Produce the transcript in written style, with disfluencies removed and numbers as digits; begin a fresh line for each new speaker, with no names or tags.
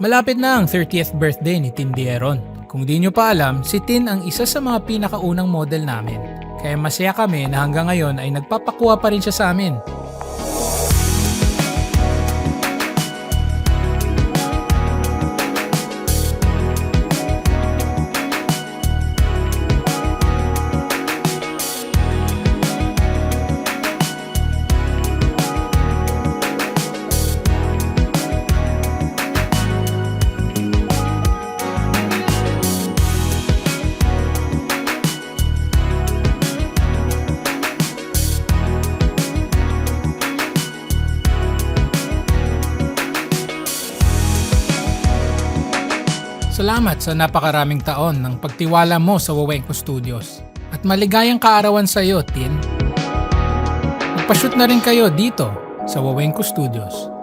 Malapit na ang 30th birthday ni Tin Dieron. Kung di nyo pa alam, si Tin ang isa sa mga pinakaunang model namin. Kaya masaya kami na hanggang ngayon ay nagpapakuha pa rin siya sa amin. Salamat sa napakaraming taon ng pagtiwala mo sa Wawengko Studios. At maligayang kaarawan sa iyo, Tin. Magpa-shoot na rin kayo dito sa Wawengko Studios.